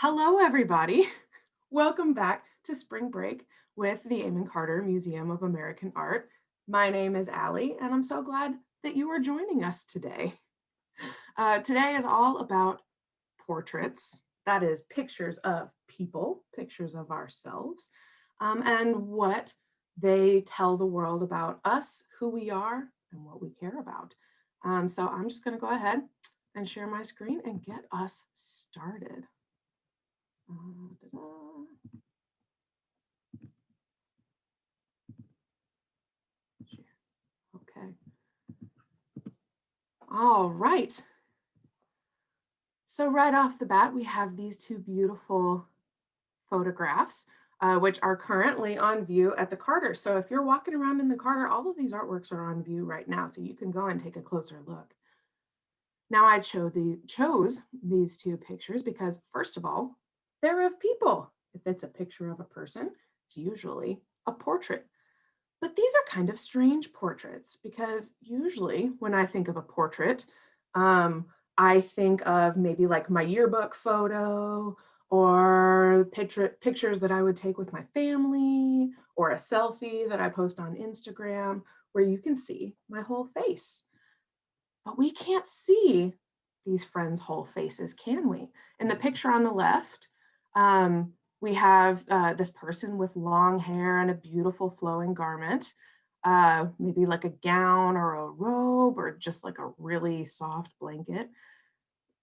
Hello, everybody. Welcome back to Spring Break with the Amon Carter Museum of American Art. My name is Allie, and I'm so glad that you are joining us today. Today is all about portraits, that is, pictures of people, pictures of ourselves, and what they tell the world about us, who we are, and what we care about. So I'm just going to go ahead and share my screen and get us started. Ta-da. Okay. All right. So right off the bat, we have these two beautiful photographs, which are currently on view at the Carter. So if you're walking around in the Carter, all of these artworks are on view right now, so you can go and take a closer look. Now I chose these two pictures because, first of all, they're of people. If it's a picture of a person, it's usually a portrait. But these are kind of strange portraits because usually when I think of a portrait, um, I think of maybe like my yearbook photo or pictures that I would take with my family or a selfie that I post on Instagram where you can see my whole face. But we can't see these friends' whole faces, can we? In the picture on the left, we have this person with long hair and a beautiful flowing garment, maybe like a gown or a robe or just like a really soft blanket,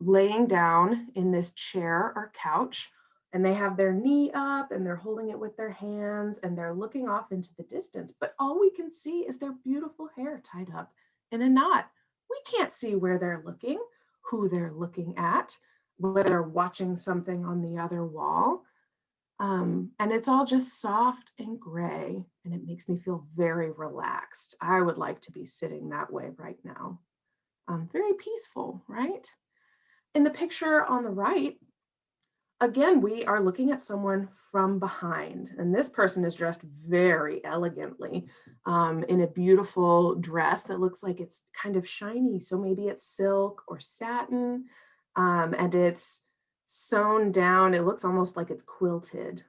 laying down in this chair or couch. And they have their knee up and they're holding it with their hands and they're looking off into the distance. But all we can see is their beautiful hair tied up in a knot. We can't see where they're looking, who they're looking at, whether they're watching something on the other wall. And it's all just soft and gray, and it makes me feel very relaxed. I would like to be sitting that way right now. Very peaceful, right? In the picture on the right, again, we are looking at someone from behind, and this person is dressed very elegantly in a beautiful dress that looks like it's kind of shiny. So maybe it's silk or satin, and it's sewn down. It looks almost like it's quilted.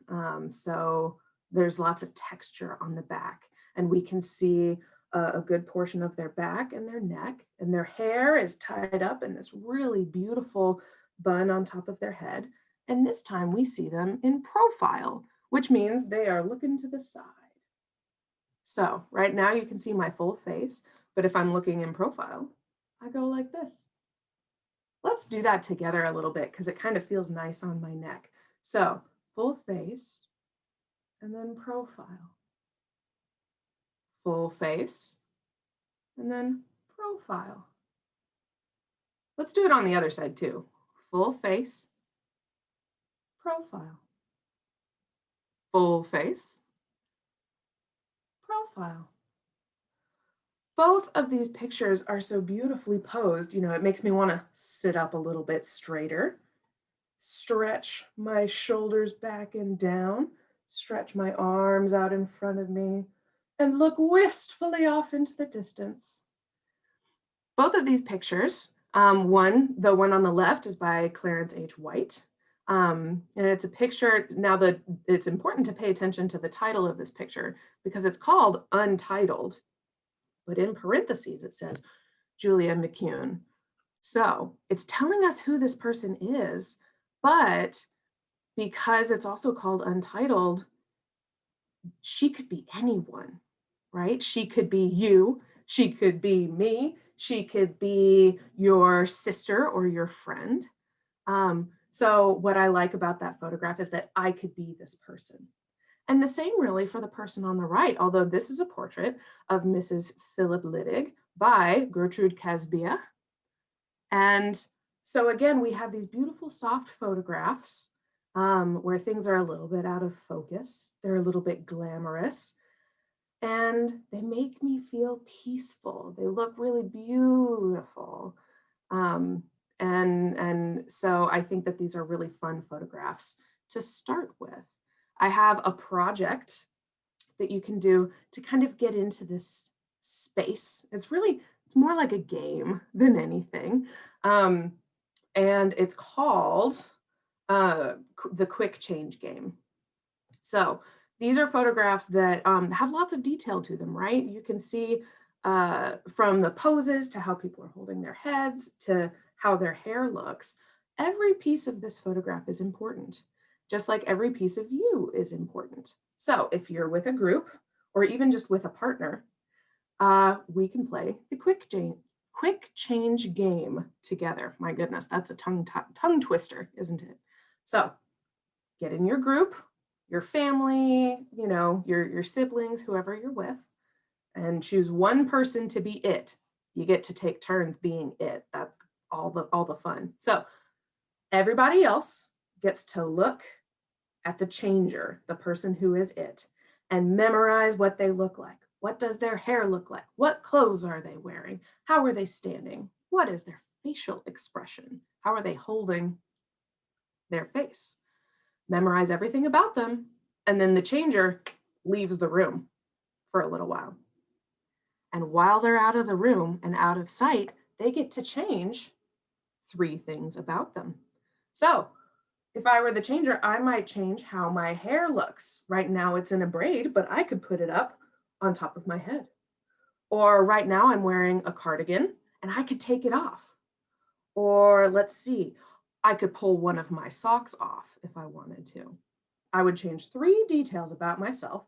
So there's lots of texture on the back, and we can see a good portion of their back and their neck, and their hair is tied up in this really beautiful bun on top of their head. And this time we see them in profile, which means they are looking to the side. So right now you can see my full face, but if I'm looking in profile, I go like this. Let's do that together a little bit because it kind of feels nice on my neck. So full face and then profile. Full face and then profile. Let's do it on the other side too. Full face, profile. Full face, profile. Both of these pictures are so beautifully posed. It makes me want to sit up a little bit straighter, stretch my shoulders back and down, stretch my arms out in front of me, and look wistfully off into the distance. Both of these pictures, the one on the left is by Clarence H. White. And it's a picture. Now, it's important to pay attention to the title of this picture because it's called Untitled, but in parentheses it says Julia McCune. So it's telling us who this person is, but because it's also called Untitled, she could be anyone, right? She could be you, she could be me, she could be your sister or your friend. So what I like about that photograph is that I could be this person. And the same really for the person on the right, although this is a portrait of Mrs. Philip Littig by Gertrude Casbia. And so again, we have these beautiful soft photographs where things are a little bit out of focus. They're a little bit glamorous and they make me feel peaceful. They look really beautiful. And so I think that these are really fun photographs to start with. I have a project that you can do to kind of get into this space. It's more like a game than anything. And it's called the quick change game. So these are photographs that have lots of detail to them, right? You can see from the poses to how people are holding their heads to how their hair looks. Every piece of this photograph is important, just like every piece of you is important. So if you're with a group or even just with a partner, we can play the quick change game together. My goodness, that's a tongue twister, isn't it? So get in your group, your family, you know, your siblings, whoever you're with, and choose one person to be it. You get to take turns being it. That's all the fun. So everybody else gets to look at the changer, the person who is it, and memorize what they look like. What does their hair look like? What clothes are they wearing? How are they standing? What is their facial expression? How are they holding their face? Memorize everything about them, and then the changer leaves the room for a little while. And while they're out of the room and out of sight, they get to change 3 things about them. So if I were the changer, I might change how my hair looks. Right now it's in a braid, but I could put it up on top of my head. Or right now I'm wearing a cardigan and I could take it off. Or let's see, I could pull one of my socks off if I wanted to. I would change 3 details about myself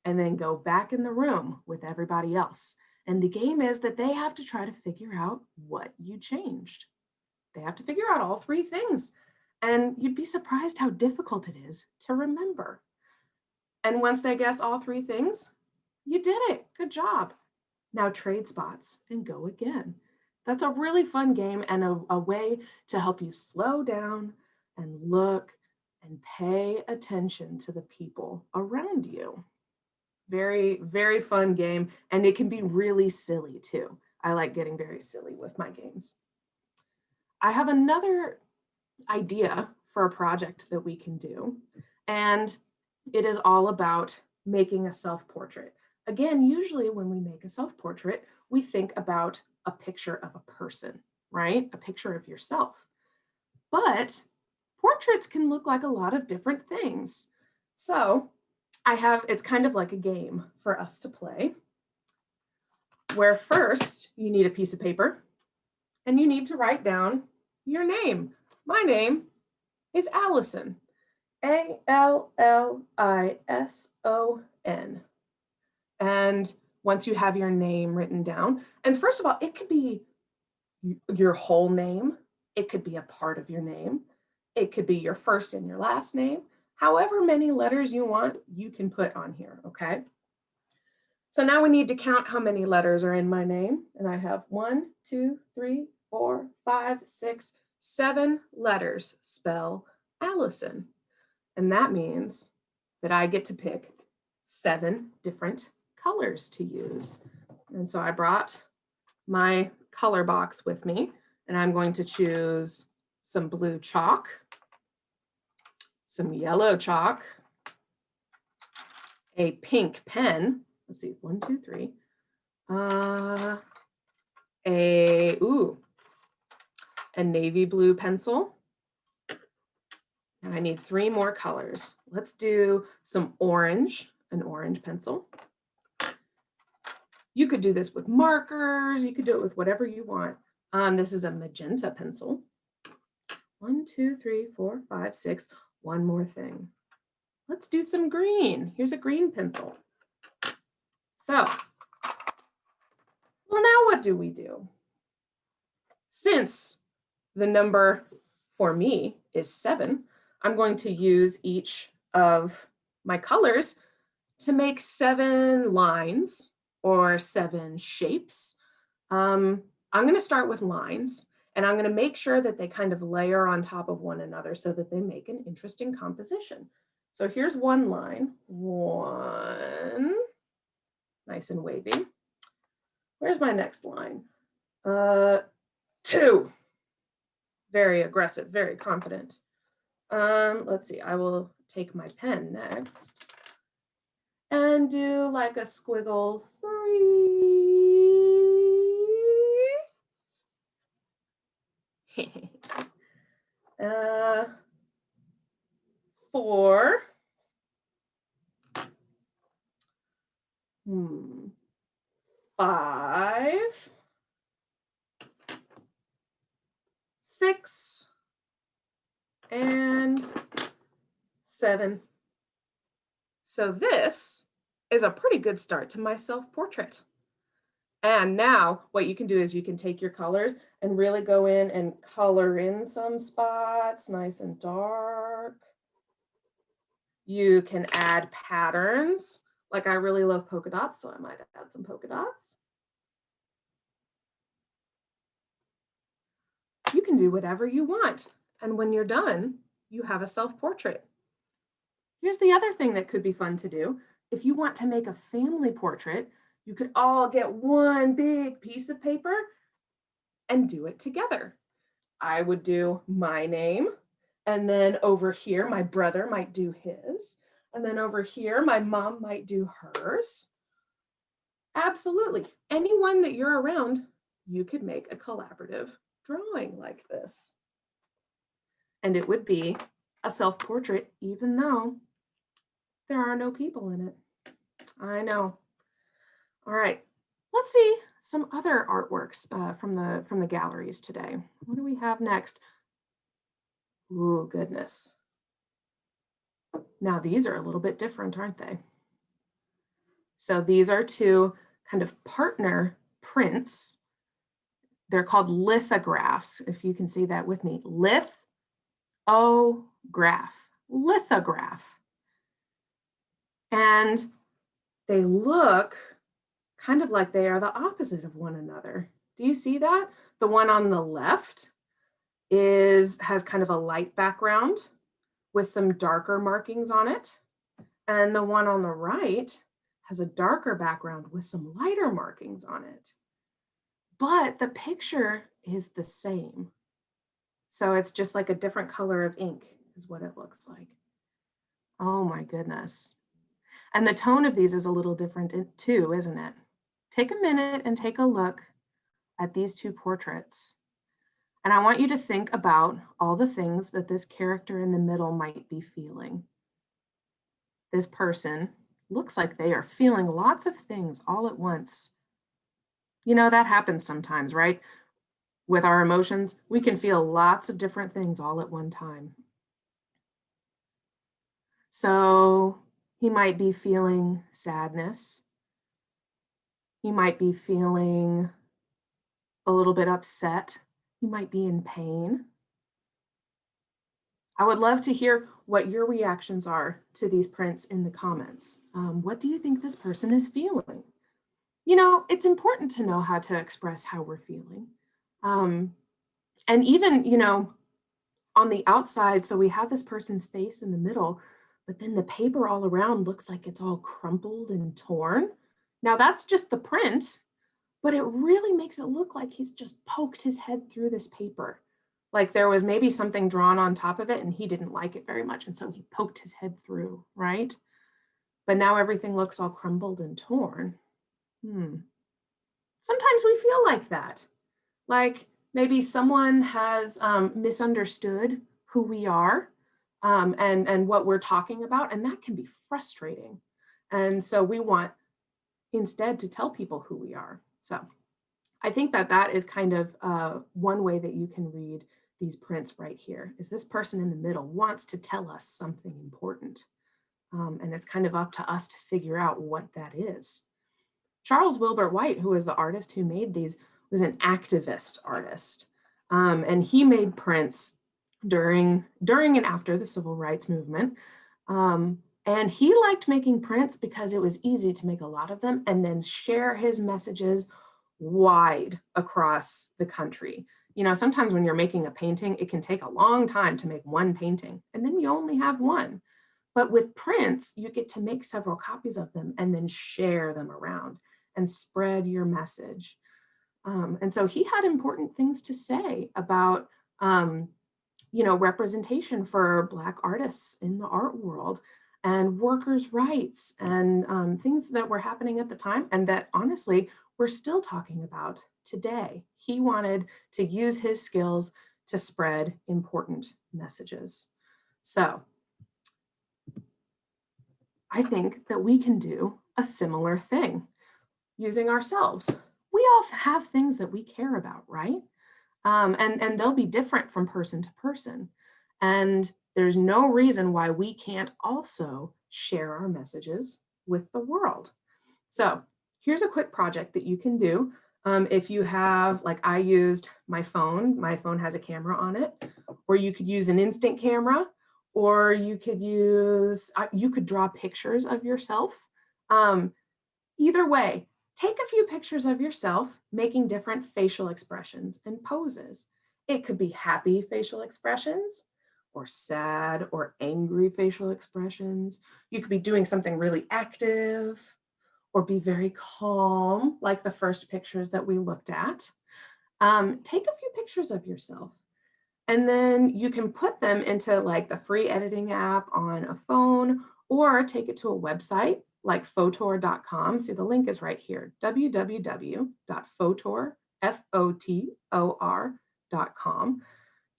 and then go back in the room with everybody else. And the game is that they have to try to figure out what you changed. They have to figure out all 3 things. And you'd be surprised how difficult it is to remember. And once they guess all 3 things, you did it. Good job. Now trade spots and go again. That's a really fun game and a way to help you slow down and look and pay attention to the people around you. Very, very fun game. And it can be really silly too. I like getting very silly with my games. I have another idea for a project that we can do. And it is all about making a self-portrait. Again, usually when we make a self-portrait, we think about a picture of a person, right? A picture of yourself. But portraits can look like a lot of different things. So it's kind of like a game for us to play, where first you need a piece of paper and you need to write down your name. My name is Allison, Allison. And once you have your name written down, and first of all, it could be your whole name, it could be a part of your name, it could be your first and your last name, however many letters you want, you can put on here, okay? So now we need to count how many letters are in my name, and I have 1, 2, 3, 4, 5, 6, 7 letters spell Allison. And that means that I get to pick 7 different colors to use. And so I brought my color box with me, and I'm going to choose some blue chalk, some yellow chalk, a pink pen. Let's see, 1, 2, 3. A navy blue pencil. And I need 3 more colors. Let's do some orange, an orange pencil. You could do this with markers. You could do it with whatever you want. This is a magenta pencil. 1, 2, 3, 4, 5, 6. One more thing. Let's do some green. Here's a green pencil. So, well, now what do we do? Since the number for me is 7, I'm going to use each of my colors to make 7 lines or 7 shapes. I'm going to start with lines, and I'm going to make sure that they kind of layer on top of one another so that they make an interesting composition. So here's one line, 1, nice and wavy. Where's my next line? 2, very aggressive, very confident. Let's see, I will take my pen next and do like a squiggle 3. 4, 5, 6, and 7. So this is a pretty good start to my self-portrait. And now what you can do is you can take your colors and really go in and color in some spots, nice and dark. You can add patterns. Like I really love polka dots, so I might add some polka dots. You can do whatever you want. And when you're done, you have a self-portrait. Here's the other thing that could be fun to do. If you want to make a family portrait, you could all get one big piece of paper and do it together. I would do my name, and then over here, my brother might do his, and then over here, my mom might do hers. Absolutely. Anyone that you're around, you could make a collaborative drawing like this. And it would be a self-portrait, even though there are no people in it. I know. All right, let's see some other artworks from the galleries today. What do we have next? Ooh, goodness. Now these are a little bit different, aren't they? So these are two kind of partner prints. They're called lithographs, if you can see that with me. Lithograph. And they look kind of like they are the opposite of one another. Do you see that? The one on the left has kind of a light background with some darker markings on it. And the one on the right has a darker background with some lighter markings on it. But the picture is the same. So it's just like a different color of ink is what it looks like. Oh my goodness. And the tone of these is a little different too, isn't it? Take a minute and take a look at these two portraits. And I want you to think about all the things that this character in the middle might be feeling. This person looks like they are feeling lots of things all at once. You know, that happens sometimes, right? With our emotions, we can feel lots of different things all at one time. So he might be feeling sadness. He might be feeling a little bit upset. He might be in pain. I would love to hear what your reactions are to these prints in the comments. What do you think this person is feeling? You know, it's important to know how to express how we're feeling. And even, you know, on the outside, so we have this person's face in the middle, but then the paper all around looks like it's all crumpled and torn. Now that's just the print, but it really makes it look like he's just poked his head through this paper. Like there was maybe something drawn on top of it and he didn't like it very much. And so he poked his head through, right? But now everything looks all crumbled and torn. Sometimes we feel like that. Like maybe someone has misunderstood who we are and what we're talking about, and that can be frustrating. And so we want instead to tell people who we are. So I think that that is kind of one way that you can read these prints right here, is this person in the middle wants to tell us something important. And it's kind of up to us to figure out what that is. Charles Wilbert White, who was the artist who made these, was an activist artist. And he made prints during and after the civil rights movement. And he liked making prints because it was easy to make a lot of them and then share his messages wide across the country. You know, sometimes when you're making a painting, it can take a long time to make one painting, and then you only have one. But with prints, you get to make several copies of them and then share them around and spread your message. And so he had important things to say about, you know, representation for Black artists in the art world and workers' rights and things that were happening at the time and that honestly, we're still talking about today. He wanted to use his skills to spread important messages. So I think that we can do a similar thing using ourselves. We all have things that we care about, right? And they'll be different from person to person. And there's no reason why we can't also share our messages with the world. So here's a quick project that you can do. If you have, like I used my phone has a camera on it, or you could use an instant camera, or you could draw pictures of yourself. Um, Either way, take a few pictures of yourself making different facial expressions and poses. It could be happy facial expressions or sad or angry facial expressions. You could be doing something really active or be very calm, like the first pictures that we looked at. Take a few pictures of yourself. And then you can put them into like the free editing app on a phone or take it to a website like Fotor.com. See, the link is right here, www.fotor.com.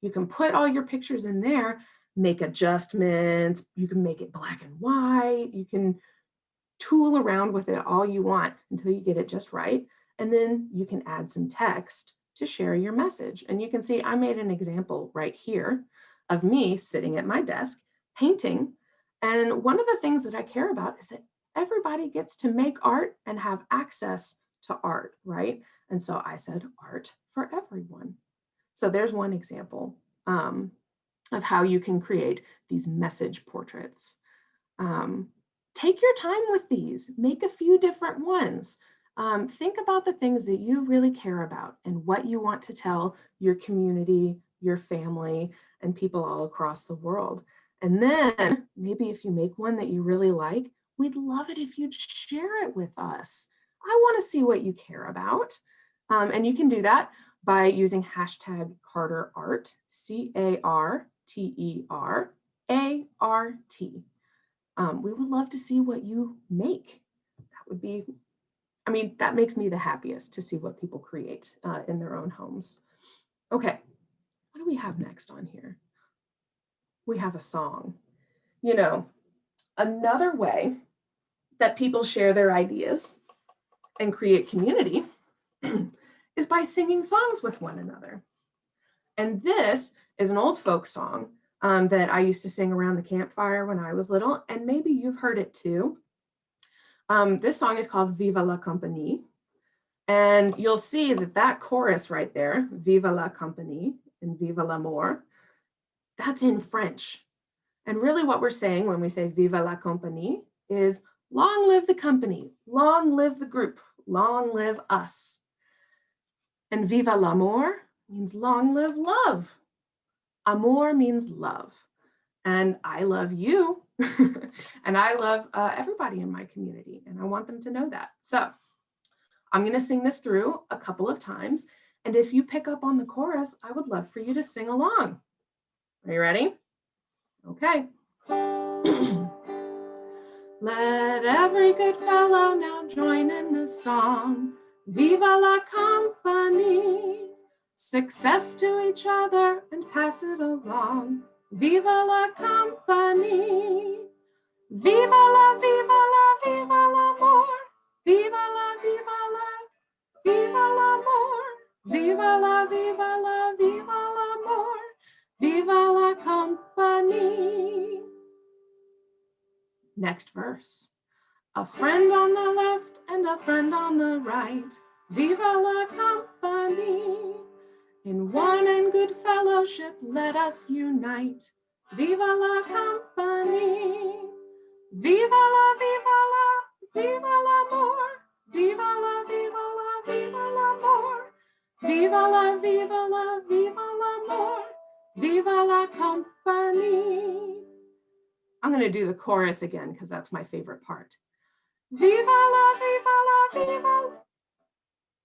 You can put all your pictures in there, make adjustments. You can make it black and white. You can tool around with it all you want until you get it just right. And then you can add some text to share your message. And you can see I made an example right here of me sitting at my desk painting. And one of the things that I care about is that everybody gets to make art and have access to art, right? And so I said art for everyone. So there's one example of how you can create these message portraits. Um, Take your time with these, make a few different ones. Think about the things that you really care about and what you want to tell your community, your family, and people all across the world. And then maybe if you make one that you really like, we'd love it if you'd share it with us. I want to see what you care about. And you can do that by using hashtag Carter Art, CarterArt. We would love to see what you make. That would be, I mean, that makes me the happiest to see what people create in their own homes. Okay, what do we have next on here? We have a song. You know, another way that people share their ideas and create community is by singing songs with one another. And this is an old folk song that I used to sing around the campfire when I was little, and maybe you've heard it too. This song is called Viva la Compagnie. And you'll see that that chorus right there, Viva la Compagnie and Viva l'amour, that's in French. And really what we're saying when we say Viva la Compagnie is long live the company, long live the group, long live us. And Viva l'amour means long live love. Amour means love. And I love you. And I love everybody in my community. And I want them to know that. So I'm going to sing this through a couple of times. And if you pick up on the chorus, I would love for you to sing along. Are you ready? Okay. Let every good fellow now join in this song. Viva la compagnie. Success to each other and pass it along. Viva la compagnie. Viva la, viva la, viva l'amour. Viva la, viva la, viva l'amour. Viva la, viva la, viva l'amour. Viva la compagnie. Next verse. A friend on the left and a friend on the right. Viva la compagnie. In one and good fellowship, let us unite. Viva la compagnie. Viva la, viva la, viva l'amour. Viva la, viva la, viva l'amour. Viva la, viva la, viva l'amour. Viva la compagnie. I'm going to do the chorus again because that's my favorite part. Viva la, viva la, viva.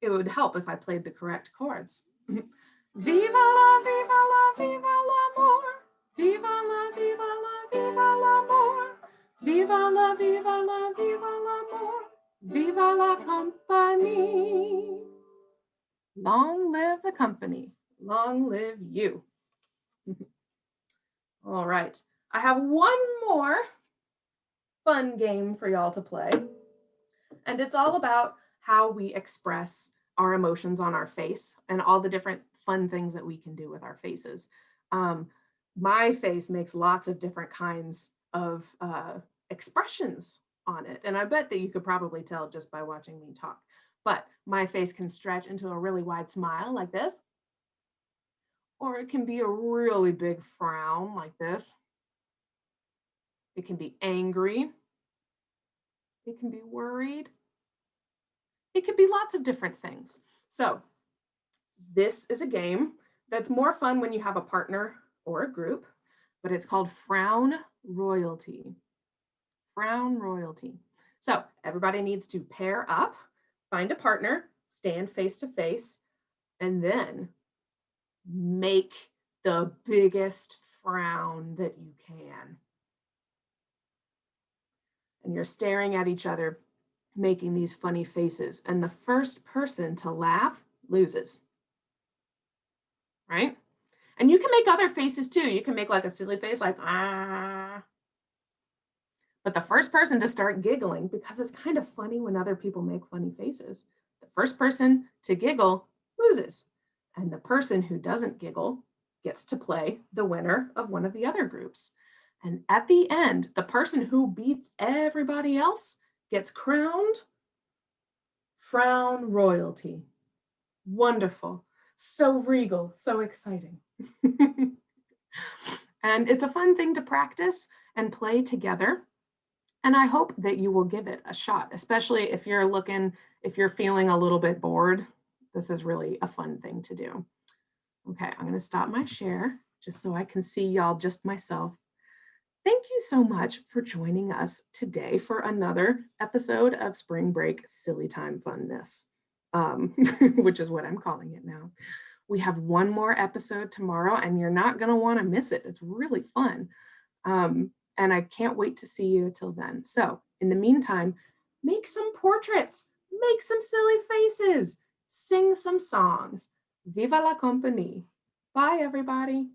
It would help if I played the correct chords. Viva la, viva la, viva l'amour. Viva la, viva la, viva l'amour. Viva la, viva la, viva l'amour. Viva la compagnie. Long live the company. Long live you. All right. I have one more fun game for y'all to play. And it's all about how we express our emotions on our face and all the different fun things that we can do with our faces. Um, my face makes lots of different kinds of expressions on it. And I bet that you could probably tell just by watching me talk. But my face can stretch into a really wide smile like this, or it can be a really big frown like this. It can be angry. It can be worried. It could be lots of different things. So, this is a game that's more fun when you have a partner or a group, but it's called Frown Royalty. Frown Royalty. So, everybody needs to pair up, find a partner, stand face to face, and then make the biggest frown that you can. And you're staring at each other, making these funny faces. And the first person to laugh loses, right? And you can make other faces too. You can make like a silly face, like, ah. But the first person to start giggling, because it's kind of funny when other people make funny faces, the first person to giggle loses. And the person who doesn't giggle gets to play the winner of one of the other groups. And at the end, the person who beats everybody else gets crowned Frown Royalty. Wonderful. So regal, so exciting. And it's a fun thing to practice and play together. And I hope that you will give it a shot, especially if you're feeling a little bit bored. This is really a fun thing to do. Okay, I'm going to stop my share just so I can see y'all just myself. Thank you so much for joining us today for another episode of Spring Break Silly Time Funness, which is what I'm calling it now. We have one more episode tomorrow, and you're not going to want to miss it. It's really fun. And I can't wait to see you till then. So, in the meantime, make some portraits, make some silly faces, sing some songs. Viva la compagnie. Bye, everybody.